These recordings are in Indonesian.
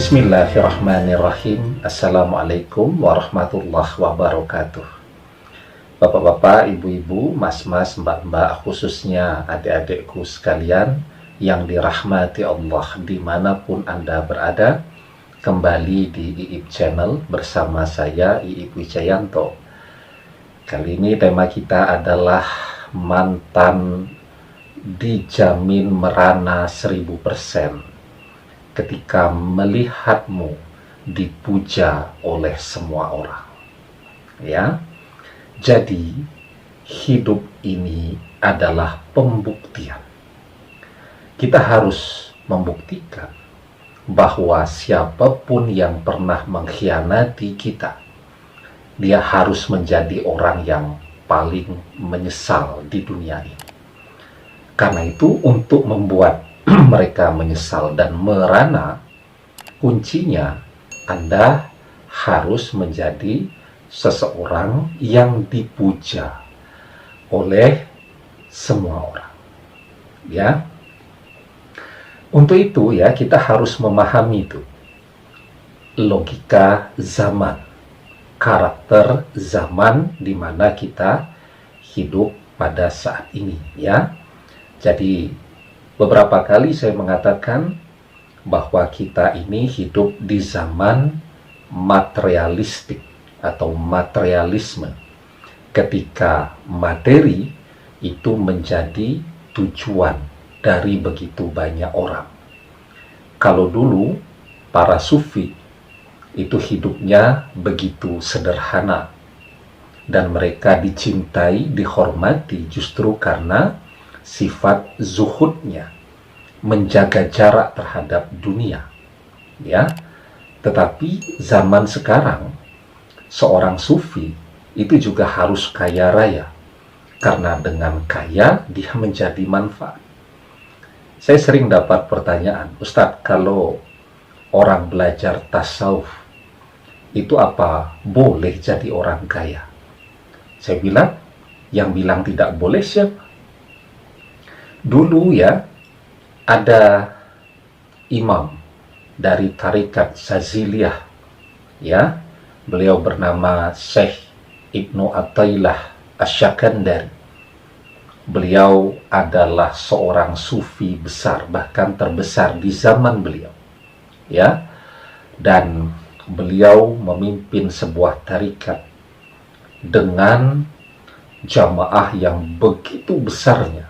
Bismillahirrahmanirrahim. Assalamualaikum warahmatullahi wabarakatuh. Bapak-bapak, ibu-ibu, mas-mas, mbak-mbak, khususnya adik-adikku sekalian yang dirahmati Allah dimanapun Anda berada, kembali di IIP Channel bersama saya, IIP Wijayanto. Kali ini tema kita adalah mantan dijamin merana 1000% ketika melihatmu dipuja oleh semua orang. Ya, jadi hidup ini adalah pembuktian. Kita harus membuktikan bahwa siapapun yang pernah mengkhianati kita, dia harus menjadi orang yang paling menyesal di dunia ini. Karena itu, untuk membuat mereka menyesal dan merana, kuncinya Anda harus menjadi seseorang yang dipuja oleh semua orang. Ya, untuk itu ya kita harus memahami itu logika zaman, karakter zaman di mana kita hidup pada saat ini. Ya, jadi beberapa kali saya mengatakan bahwa kita ini hidup di zaman materialistik atau materialisme, ketika materi itu menjadi tujuan dari begitu banyak orang. Kalau dulu para sufi itu hidupnya begitu sederhana dan mereka dicintai, dihormati justru karena sifat zuhudnya, menjaga jarak terhadap dunia. Ya, tetapi zaman sekarang seorang sufi itu juga harus kaya raya, karena dengan kaya dia menjadi manfaat. Saya sering dapat pertanyaan, Ustadz, kalau orang belajar tasawuf itu apa boleh jadi orang kaya? Saya bilang, yang bilang tidak boleh siapa? Dulu ya, ada imam dari tarikat Saziliyah, ya, beliau bernama Syekh Ibnu Athaillah Asy-Syakandari. Beliau adalah seorang sufi besar, bahkan terbesar di zaman beliau, ya, dan beliau memimpin sebuah tarikat dengan jamaah yang begitu besarnya.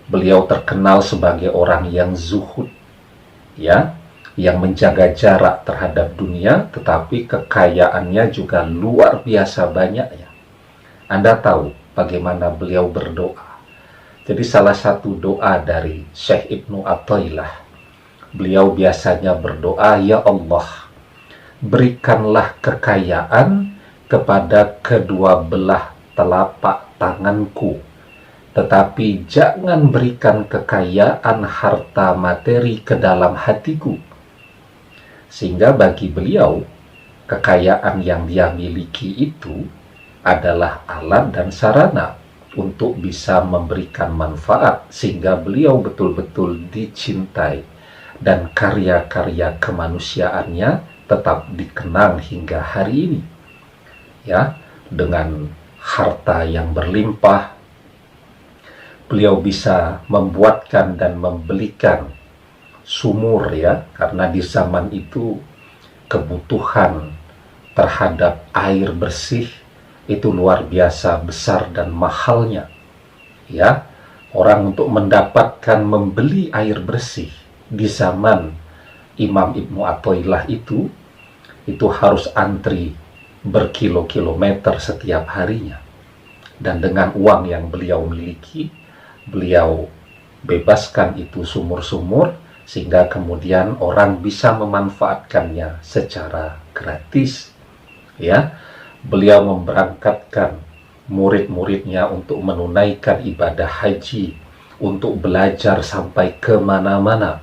Beliau terkenal sebagai orang yang zuhud, ya, yang menjaga jarak terhadap dunia, tetapi kekayaannya juga luar biasa banyaknya. Anda tahu bagaimana beliau berdoa. Jadi salah satu doa dari Syekh Ibnu Athaillah, beliau biasanya berdoa, ya Allah, berikanlah kekayaan kepada kedua belah telapak tanganku, tetapi jangan berikan kekayaan harta materi ke dalam hatiku. Sehingga bagi beliau, kekayaan yang dia miliki itu adalah alat dan sarana untuk bisa memberikan manfaat, sehingga beliau betul-betul dicintai dan karya-karya kemanusiaannya tetap dikenang hingga hari ini. Ya, dengan harta yang berlimpah, beliau bisa membuatkan dan membelikan sumur, ya, karena di zaman itu kebutuhan terhadap air bersih itu luar biasa besar dan mahalnya. Ya, orang untuk mendapatkan membeli air bersih di zaman Imam Ibnu Athaillah itu harus antri berkilo-kilometer setiap harinya. Dan dengan uang yang beliau miliki, beliau bebaskan itu sumur-sumur, sehingga kemudian orang bisa memanfaatkannya secara gratis. Ya, beliau memberangkatkan murid-muridnya untuk menunaikan ibadah haji, untuk belajar sampai kemana-mana.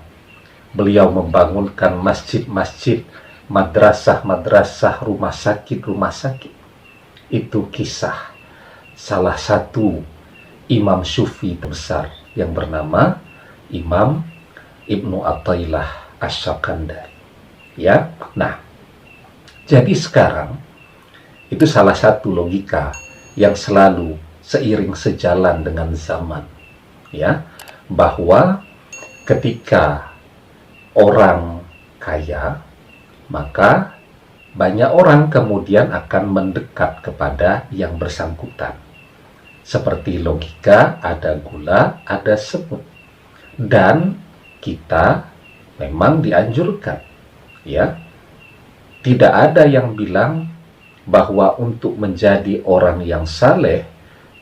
Beliau membangunkan masjid-masjid, madrasah-madrasah, rumah sakit. Itu kisah salah satu imam sufi besar yang bernama Imam Ibnu Athaillah Asy-Syakandari. ya. Nah, jadi sekarang itu salah satu logika yang selalu seiring sejalan dengan zaman, ya, bahwa ketika orang kaya, maka banyak orang kemudian akan mendekat kepada yang bersangkutan. Seperti logika, ada gula, ada semut. Dan kita memang dianjurkan, ya. Tidak ada yang bilang bahwa untuk menjadi orang yang saleh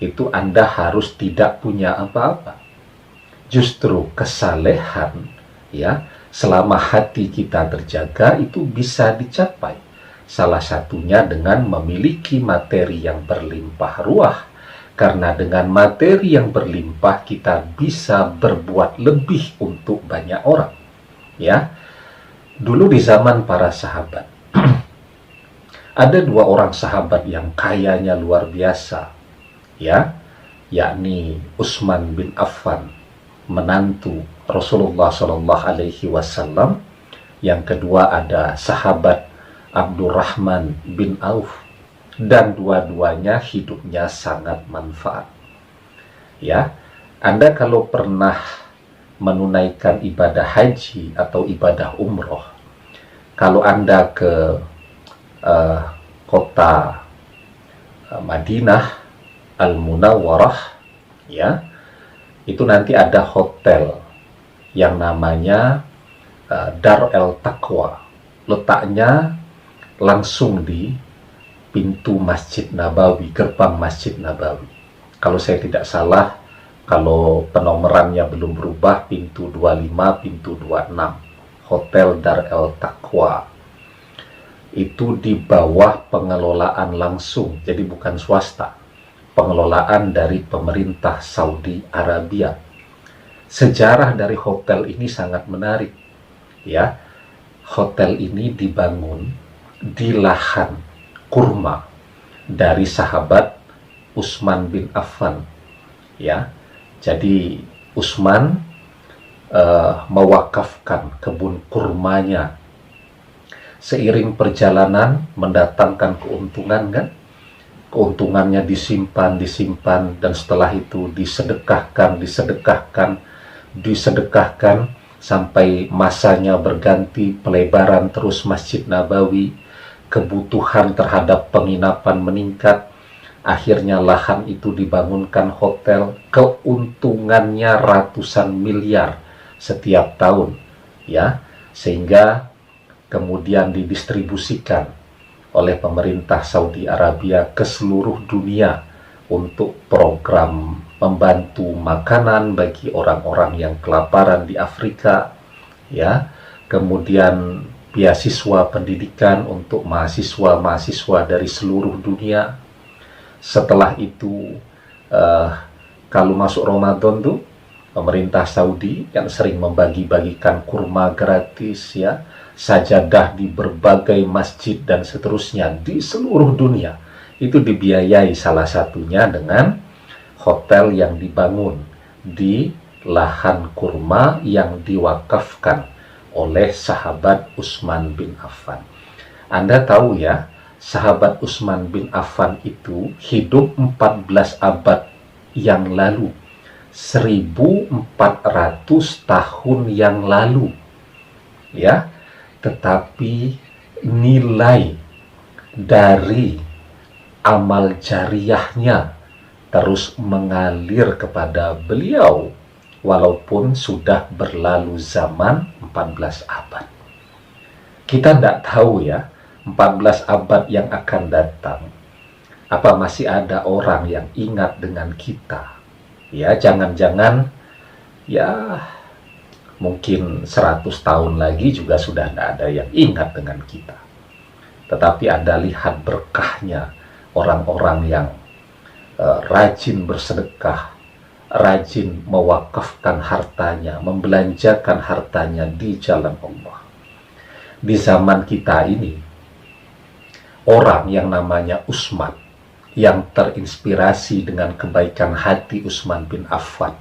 itu Anda harus tidak punya apa-apa. Justru kesalehan, ya, selama hati kita terjaga itu bisa dicapai. Salah satunya dengan memiliki materi yang berlimpah ruah. Karena dengan materi yang berlimpah kita bisa berbuat lebih untuk banyak orang, ya. Dulu di zaman para sahabat ada dua orang sahabat yang kayanya luar biasa, ya, yakni Utsman bin Affan, menantu Rasulullah Shallallahu Alaihi Wasallam. Yang kedua ada sahabat Abdurrahman bin Auf, dan dua-duanya hidupnya sangat manfaat. Ya, Anda kalau pernah menunaikan ibadah haji atau ibadah umroh, kalau Anda ke kota Madinah Al-Munawwarah, ya, itu nanti ada hotel yang namanya Dar El Taqwa. Letaknya langsung di pintu Masjid Nabawi, gerbang Masjid Nabawi. Kalau saya tidak salah, kalau penomorannya belum berubah, pintu 25, pintu 26, Hotel Dar El Taqwa. Itu di bawah pengelolaan langsung, jadi bukan swasta, pengelolaan dari pemerintah Saudi Arabia. Sejarah dari hotel ini sangat menarik, ya. Hotel ini dibangun di lahan kurma dari sahabat Utsman bin Affan, ya. Jadi Utsman mewakafkan kebun kurmanya. Seiring perjalanan mendatangkan keuntungan, kan? Keuntungannya disimpan, dan setelah itu disedekahkan, sampai masanya berganti, pelebaran terus Masjid Nabawi, kebutuhan terhadap penginapan meningkat, akhirnya lahan itu dibangunkan hotel, keuntungannya ratusan miliar setiap tahun, ya, sehingga kemudian didistribusikan oleh pemerintah Saudi Arabia ke seluruh dunia untuk program membantu makanan bagi orang-orang yang kelaparan di Afrika, ya. Kemudian beasiswa pendidikan untuk mahasiswa-mahasiswa dari seluruh dunia. Setelah itu, kalau masuk Ramadan tuh, pemerintah Saudi yang sering membagi-bagikan kurma gratis, ya, sajadah di berbagai masjid dan seterusnya di seluruh dunia. Itu dibiayai salah satunya dengan hotel yang dibangun di lahan kurma yang diwakafkan oleh sahabat Utsman bin Affan. Anda tahu, ya, sahabat Utsman bin Affan itu hidup 14 abad yang lalu, 1400 tahun yang lalu, ya. Tetapi nilai dari amal jariyahnya terus mengalir kepada beliau walaupun sudah berlalu zaman 14 abad. Kita tidak tahu, ya, 14 abad yang akan datang, apa masih ada orang yang ingat dengan kita? Ya, jangan-jangan, ya, mungkin 100 tahun lagi juga sudah tidak ada yang ingat dengan kita. Tetapi Anda lihat berkahnya orang-orang yang rajin bersedekah, rajin mewakafkan hartanya, membelanjakan hartanya di jalan Allah. Di zaman kita ini, orang yang namanya Utsman, yang terinspirasi dengan kebaikan hati Utsman bin Affan,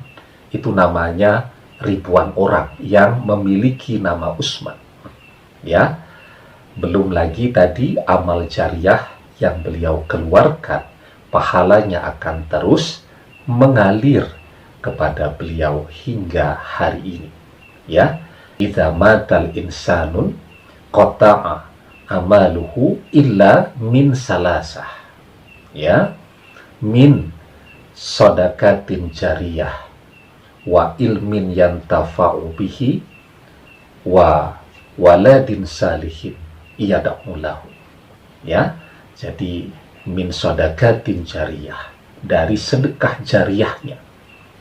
itu namanya ribuan orang yang memiliki nama Utsman, ya. Belum lagi tadi amal jariah yang beliau keluarkan, pahalanya akan terus mengalir kepada beliau hingga hari ini. Ya, idza matal insanun qata'a amaluhu illa min salasah. Ya, min sodakatin jariyah wa ilmin yantafa'u bihi wa waladin salihin iyada'ulahu. Ya, jadi min sodakatin jariyah, dari sedekah jariahnya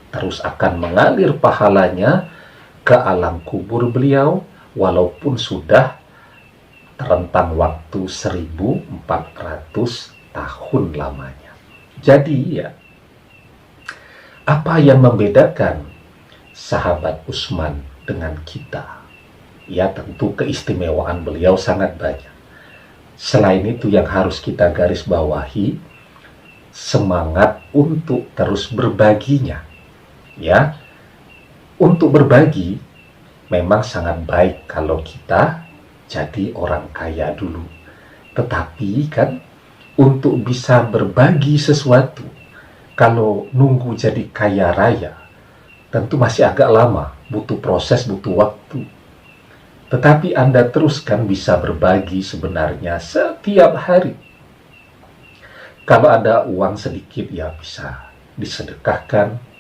terus akan mengalir pahalanya ke alam kubur beliau walaupun sudah terentang waktu 1400 tahun lamanya. Jadi ya, apa yang membedakan sahabat Utsman dengan kita? Ya, tentu keistimewaan beliau sangat banyak. Selain itu yang harus kita garis bawahi, semangat untuk terus berbaginya. Ya, untuk berbagi memang sangat baik kalau kita jadi orang kaya dulu. Tetapi kan untuk bisa berbagi sesuatu, kalau nunggu jadi kaya raya, tentu masih agak lama, butuh proses, butuh waktu. Tetapi Anda teruskan bisa berbagi sebenarnya setiap hari. Kalau ada uang sedikit ya bisa disedekahkan.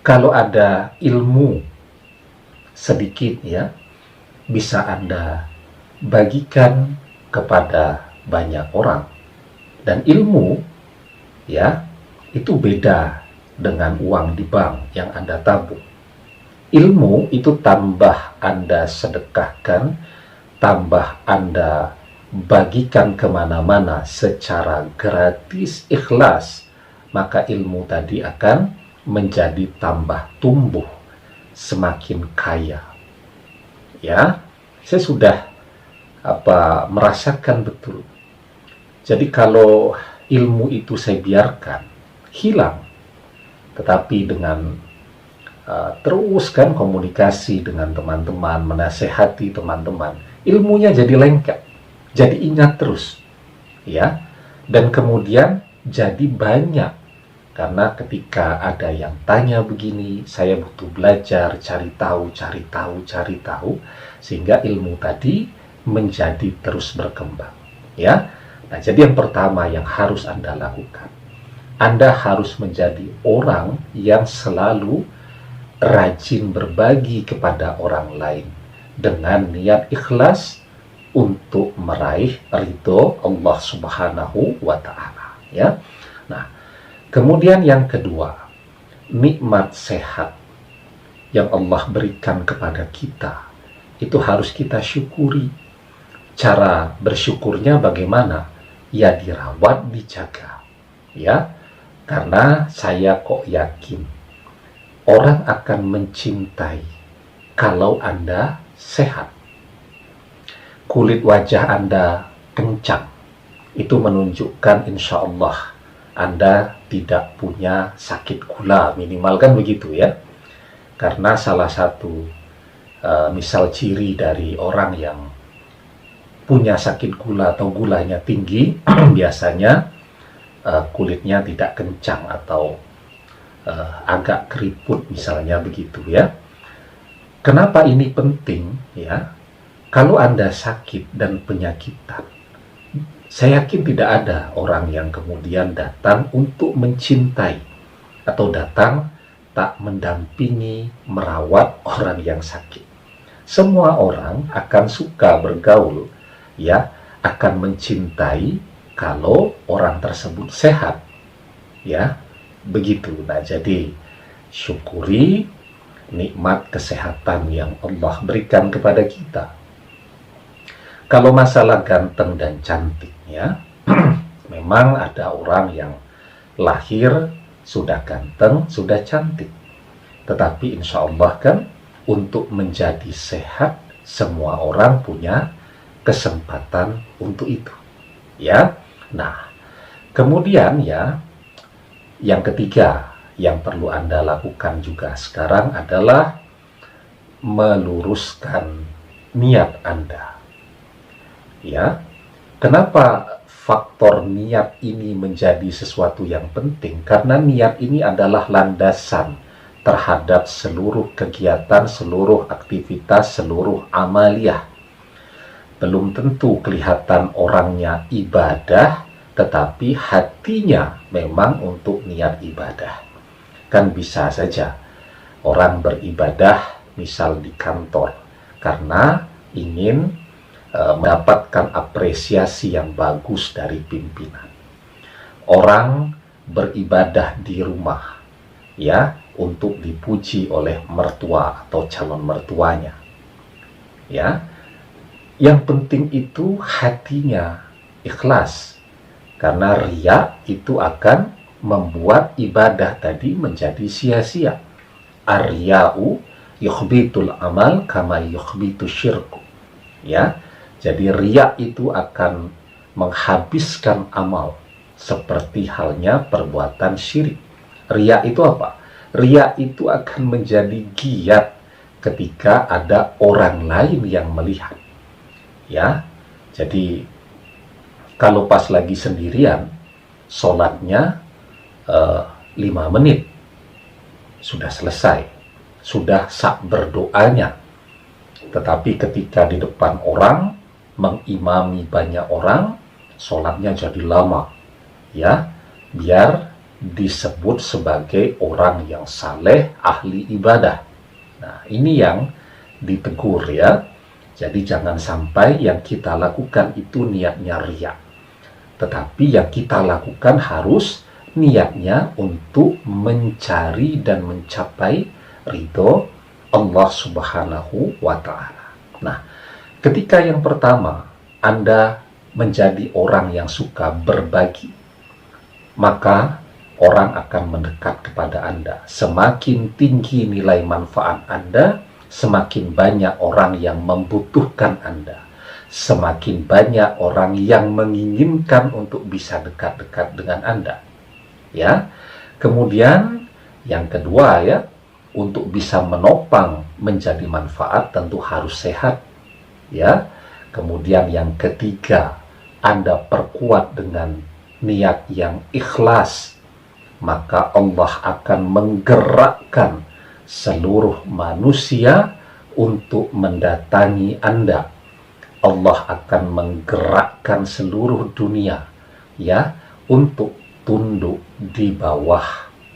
Kalau ada ilmu sedikit ya bisa Anda bagikan kepada banyak orang. Dan ilmu ya itu beda dengan uang di bank yang Anda tabung. Ilmu itu tambah Anda sedekahkan, tambah Anda bagikan kemana-mana secara gratis, ikhlas, maka ilmu tadi akan menjadi tambah tumbuh, semakin kaya. Ya, saya sudah merasakan betul. Jadi kalau ilmu itu saya biarkan hilang, tetapi dengan terus kan komunikasi dengan teman-teman, menasehati teman-teman, ilmunya jadi lengkap, jadi ingat terus, ya, dan kemudian jadi banyak, karena ketika ada yang tanya begini, saya butuh belajar, cari tahu, sehingga ilmu tadi menjadi terus berkembang, ya. Nah, jadi yang pertama yang harus Anda lakukan, Anda harus menjadi orang yang selalu rajin berbagi kepada orang lain dengan niat ikhlas untuk meraih ridho Allah Subhanahu wa Ta'ala, ya. Nah, kemudian yang kedua, nikmat sehat yang Allah berikan kepada kita itu harus kita syukuri. Cara bersyukurnya bagaimana? Ya dirawat, dijaga, ya. Karena saya kok yakin orang akan mencintai kalau Anda sehat. Kulit wajah Anda kencang, itu menunjukkan insya Allah Anda tidak punya sakit gula, minimal kan begitu ya. Karena salah satu misal ciri dari orang yang punya sakit gula atau gulanya tinggi, biasanya kulitnya tidak kencang atau agak keriput misalnya begitu ya. Kenapa ini penting ya? Kalau Anda sakit dan penyakitan, saya yakin tidak ada orang yang kemudian datang untuk mencintai atau datang tak mendampingi merawat orang yang sakit. Semua orang akan suka bergaul ya, akan mencintai kalau orang tersebut sehat ya. Begitu. Nah, jadi syukuri nikmat kesehatan yang Allah berikan kepada kita. Kalau masalah ganteng dan cantik ya, memang ada orang yang lahir sudah ganteng, sudah cantik. Tetapi insya Allah kan untuk menjadi sehat semua orang punya kesempatan untuk itu. Ya. Nah, kemudian ya, yang ketiga yang perlu Anda lakukan juga sekarang adalah meluruskan niat Anda. Ya, kenapa faktor niat ini menjadi sesuatu yang penting? Karena niat ini adalah landasan terhadap seluruh kegiatan, seluruh aktivitas, seluruh amaliyah. Belum tentu kelihatan orangnya ibadah, tetapi hatinya memang untuk niat ibadah. Kan bisa saja orang beribadah misal di kantor karena ingin mendapatkan apresiasi yang bagus dari pimpinan. Orang beribadah di rumah ya untuk dipuji oleh mertua atau calon mertuanya. Ya. Yang penting itu hatinya ikhlas. Karena riya itu akan membuat ibadah tadi menjadi sia-sia. Ar-riya'u yukhbitul amal kama yukhbitu syirku. Ya, jadi riya itu akan menghabiskan amal seperti halnya perbuatan syirik. Riya itu apa? Riya itu akan menjadi giat ketika ada orang lain yang melihat. Ya, jadi kalau pas lagi sendirian, sholatnya 5 menit sudah selesai, sudah sak berdoanya. Tetapi ketika di depan orang, mengimami banyak orang, sholatnya jadi lama. Ya, biar disebut sebagai orang yang saleh, ahli ibadah. Nah, ini yang ditegur ya. Jadi jangan sampai yang kita lakukan itu niatnya riya. Tetapi yang kita lakukan harus niatnya untuk mencari dan mencapai ridho Allah Subhanahu wa Ta'ala. Nah, ketika yang pertama Anda menjadi orang yang suka berbagi, maka orang akan mendekat kepada Anda. Semakin tinggi nilai manfaat Anda, semakin banyak orang yang membutuhkan Anda. Semakin banyak orang yang menginginkan untuk bisa dekat-dekat dengan Anda. Ya. Kemudian yang kedua ya, untuk bisa menopang menjadi manfaat tentu harus sehat. Ya. Kemudian yang ketiga, Anda perkuat dengan niat yang ikhlas, maka Allah akan menggerakkan seluruh manusia untuk mendatangi Anda. Allah akan menggerakkan seluruh dunia ya untuk tunduk di bawah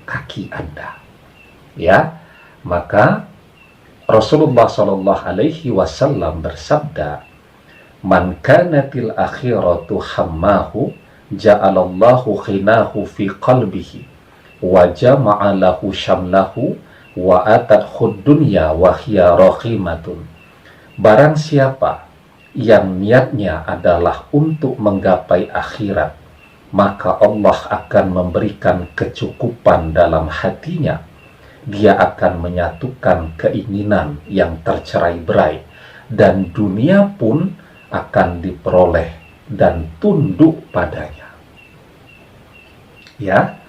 kaki Anda. Ya, maka Rasulullah Shallallahu Alaihi Wasallam bersabda, "Man kanatil akhiratu hammahu, ja'alallahu khinahu fi qalbihi, wa jama'a lahu syamlahu, wa atat dunya wa hiya rahimatun." Barang siapa yang niatnya adalah untuk menggapai akhirat, maka Allah akan memberikan kecukupan dalam hatinya. Dia akan menyatukan keinginan yang tercerai-berai, dan dunia pun akan diperoleh dan tunduk padanya. Ya,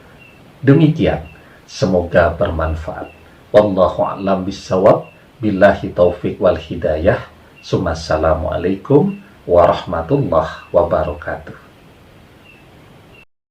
demikian. Semoga bermanfaat. Wallahu a'lam bissawab. Billahi taufiq wal hidayah. Assalamualaikum warahmatullahi wabarakatuh.